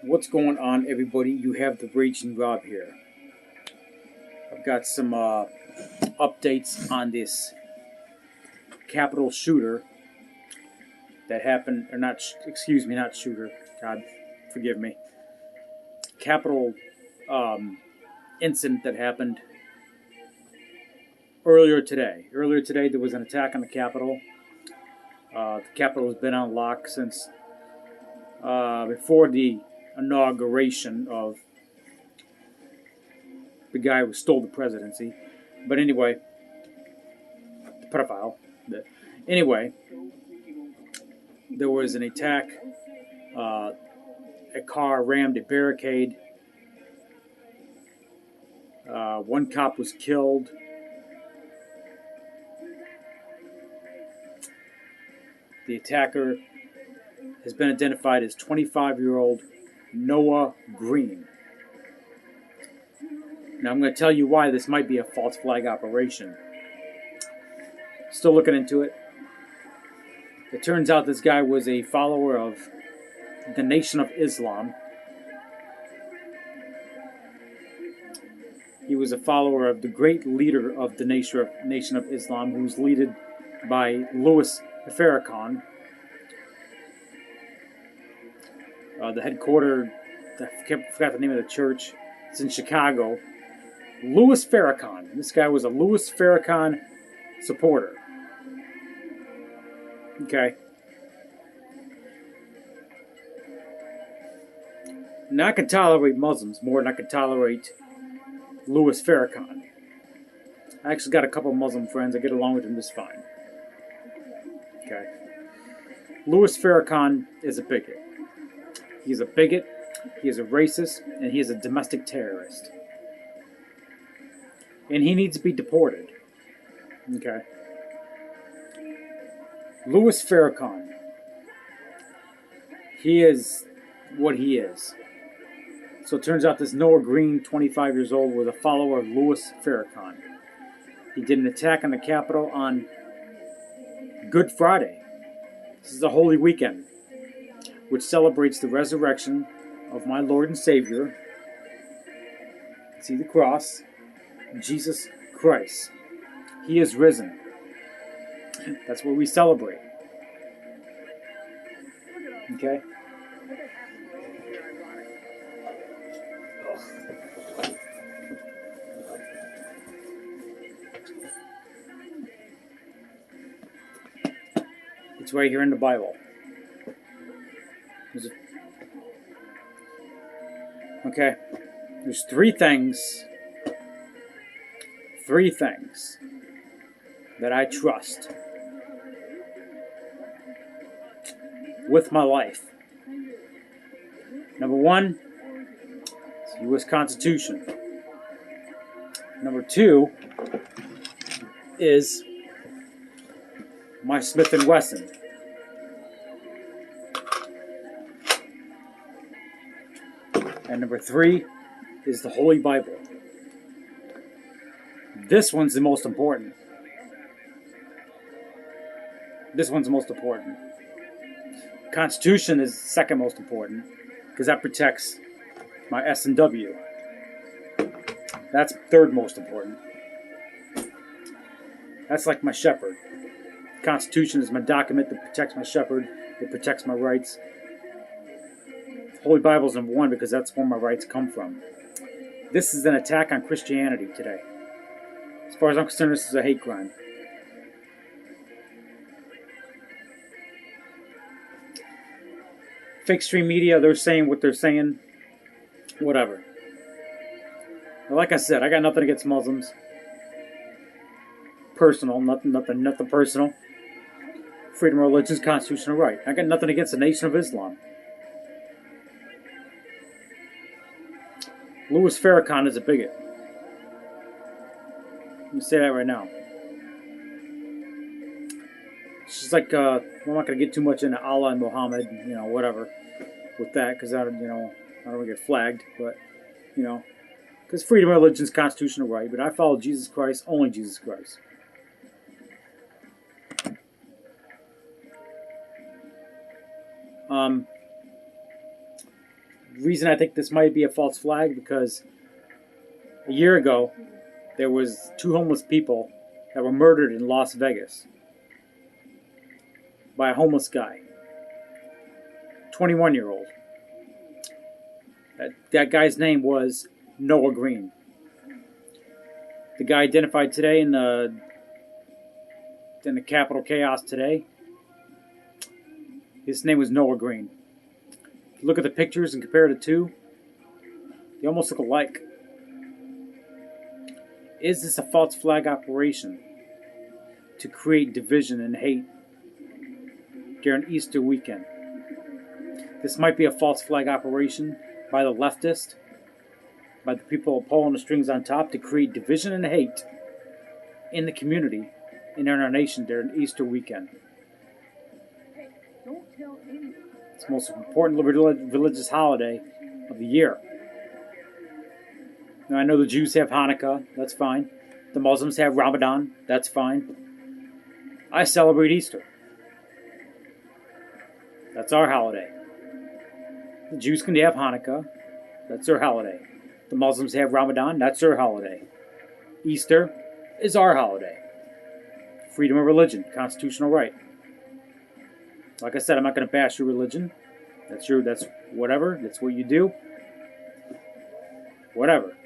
What's going on, everybody? You have the Raging Rob here. I've got some updates on this Capitol shooter that happened, or not, excuse me, not shooter. God, forgive me. Capitol incident that happened earlier today. Earlier today, there was an attack on the Capitol. The Capitol has been on lock since before the inauguration of the guy who stole the presidency. But anyway, the pedophile. Anyway, there was an attack. A car rammed a barricade. One cop was killed. The attacker has been identified as 25-year-old Noah Green. Now, I'm going to tell you why this might be a false flag operation. Still looking into it. It turns out this guy was a follower of the Nation of Islam. He was a follower of the great leader of the Nation of Islam, who's led by Louis Farrakhan. The headquarters, I forgot the name of the church. It's in Chicago. Louis Farrakhan. This guy was a Louis Farrakhan supporter. Okay. Now I can tolerate Muslims more than I can tolerate Louis Farrakhan. I actually got a couple of Muslim friends. I get along with them just fine. Okay. Louis Farrakhan is a bigot. He's a bigot, he is a racist, and he is a domestic terrorist. And he needs to be deported. Okay. Louis Farrakhan. He is what he is. So it turns out this Noah Green, 25 years old, was a follower of Louis Farrakhan. He did an attack on the Capitol on Good Friday. This is the Holy Weekend, which celebrates the resurrection of my Lord and Savior. See the cross, Jesus Christ. He is risen. That's what we celebrate. Okay? It's right here in the Bible. Okay, there's three things that I trust with my life. Number one, it's the U.S. Constitution. Number two is my Smith & Wesson. And number three is the Holy Bible. This one's the most important. Constitution is second most important because that protects my S&W. That's third most important. That's like my shepherd. Constitution is my document that protects my shepherd. It protects my rights. Holy Bible is number one because that's where my rights come from. This is an attack on Christianity today. As far as I'm concerned, this is a hate crime. Fake stream media, they're saying what they're saying. Whatever. But like I said, I got nothing against Muslims. Personal, nothing personal. Freedom of religion is constitutional right. I got nothing against the Nation of Islam. Louis Farrakhan is a bigot. Let me say that right now. It's just like, I'm not going to get too much into Allah and Muhammad, whatever, with that, because I don't want to get flagged, but, because freedom of religion is constitutional right, but I follow Jesus Christ, only Jesus Christ. The reason I think this might be a false flag because a year ago there was 2 homeless people that were murdered in Las Vegas by a homeless guy, 21-year-old. That guy's name was Noah Green. The guy identified today in the Capitol chaos today, his name was Noah Green. If you look at the pictures and compare the two, they almost look alike. Is this a false flag operation to create division and hate during Easter weekend? This might be a false flag operation by the leftist, by the people pulling the strings on top to create division and hate in the community and in our nation during Easter weekend. It's the most important religious holiday of the year. Now, I know the Jews have Hanukkah, that's fine. The Muslims have Ramadan, that's fine. I celebrate Easter. That's our holiday. The Jews can have Hanukkah, that's their holiday. The Muslims have Ramadan, that's their holiday. Easter is our holiday. Freedom of religion, constitutional right. Like I said, I'm not going to bash your religion. That's whatever, that's what you do. Whatever.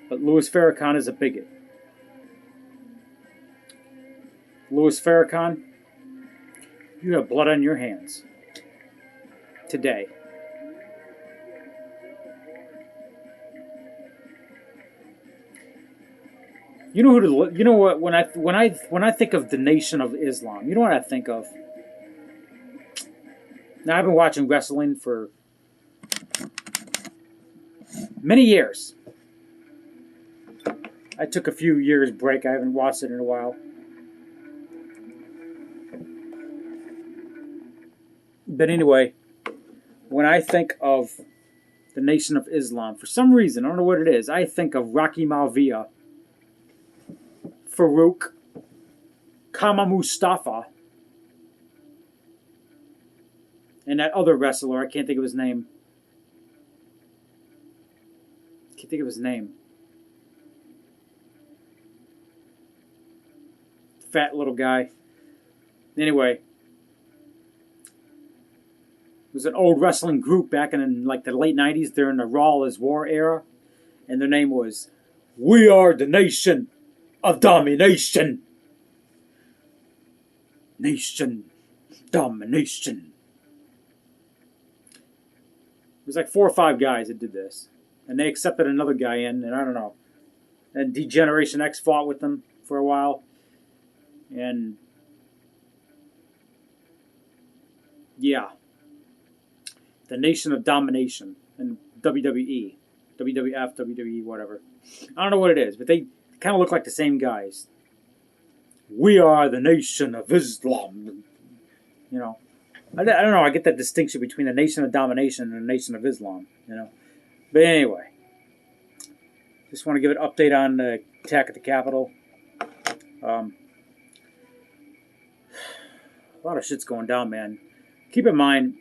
But Louis Farrakhan is a bigot. Louis Farrakhan, you have blood on your hands today. You know who? You know what? When I think of the Nation of Islam, you know what I think of? Now I've been watching wrestling for many years. I took a few years break. I haven't watched it in a while. But anyway, when I think of the Nation of Islam, for some reason, I don't know what it is, I think of Rocky Maivia, Farouk, Kama Mustafa, and that other wrestler, I can't think of his name. Fat little guy. Anyway, it was an old wrestling group back in like the late 90s during the Raw is War era, and their name was We Are the Nation of Domination. Nation Domination. It was like 4 or 5 guys that did this, and they accepted another guy in, and I don't know. And D-Generation X fought with them for a while, and yeah. The Nation of Domination and WWE, WWF, WWE, whatever. I don't know what it is, but they kind of look like the same guys. We are the Nation of Islam. You know, I don't know. I get that distinction between the Nation of Domination and the Nation of Islam. You know, but anyway, just want to give an update on the attack at the Capitol. A lot of shit's going down, man. Keep in mind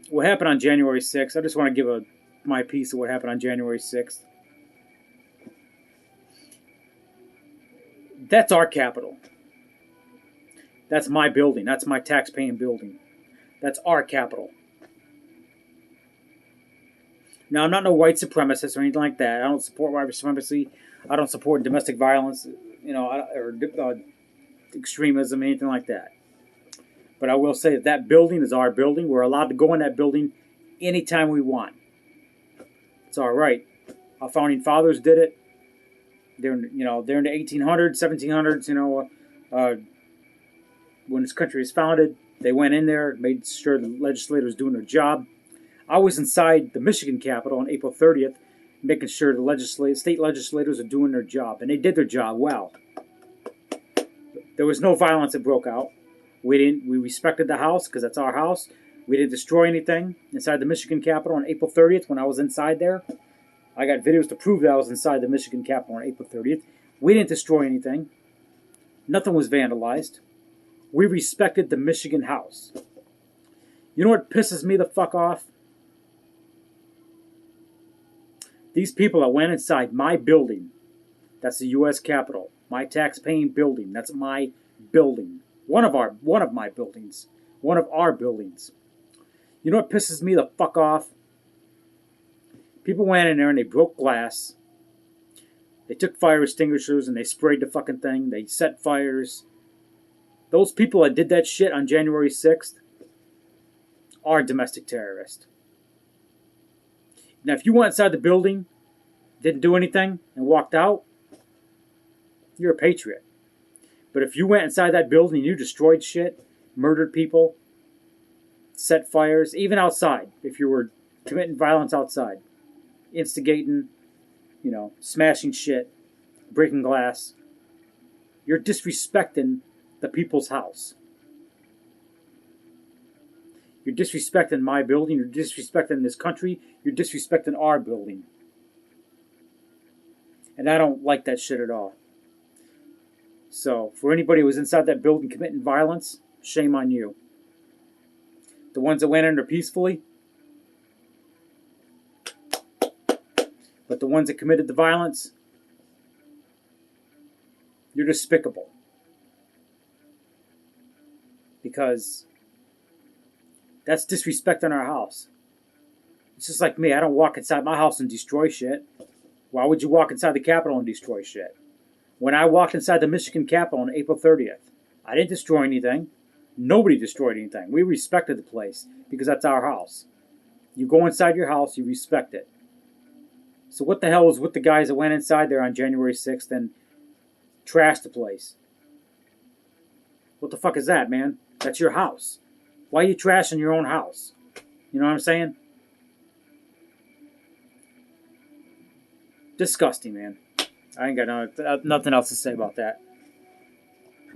what happened on January 6th. I just want to give my piece of what happened on January 6th. That's our Capitol. That's my building. That's my tax-paying building. That's our Capitol. Now, I'm not no white supremacist or anything like that. I don't support white supremacy. I don't support domestic violence, or extremism, anything like that. But I will say that building is our building. We're allowed to go in that building anytime we want. It's all right. Our founding fathers did it. They're in the 1800s, 1700s. When this country was founded, they went in there, made sure the legislators were doing their job. I was inside the Michigan Capitol on April 30th, making sure the state legislators are doing their job, and they did their job well. There was no violence that broke out. We respected the house because that's our house. We didn't destroy anything inside the Michigan Capitol on April 30th when I was inside there. I got videos to prove that I was inside the Michigan Capitol on April 30th. We didn't destroy anything. Nothing was vandalized. We respected the Michigan House. You know what pisses me the fuck off? These people that went inside my building, that's the U.S. Capitol, my tax-paying building, that's my building, one of my buildings, one of our buildings. You know what pisses me the fuck off? People went in there and they broke glass. They took fire extinguishers and they sprayed the fucking thing. They set fires. Those people that did that shit on January 6th are domestic terrorists. Now, if you went inside the building, didn't do anything, and walked out, you're a patriot. But if you went inside that building and you destroyed shit, murdered people, set fires, even outside, if you were committing violence outside, instigating, smashing shit, breaking glass, you're disrespecting the people's house. You're disrespecting my building. You're disrespecting this country. You're disrespecting our building. And I don't like that shit at all. So, for anybody who was inside that building committing violence, shame on you. The ones that went in there peacefully, but the ones that committed the violence, you're despicable. Because that's disrespecting our house. It's just like me. I don't walk inside my house and destroy shit. Why would you walk inside the Capitol and destroy shit? When I walked inside the Michigan Capitol on April 30th, I didn't destroy anything. Nobody destroyed anything. We respected the place because that's our house. You go inside your house, you respect it. So what the hell was with the guys that went inside there on January 6th and trashed the place? What the fuck is that, man? That's your house. Why are you trashing your own house? You know what I'm saying? Disgusting, man. I ain't got nothing else to say about that.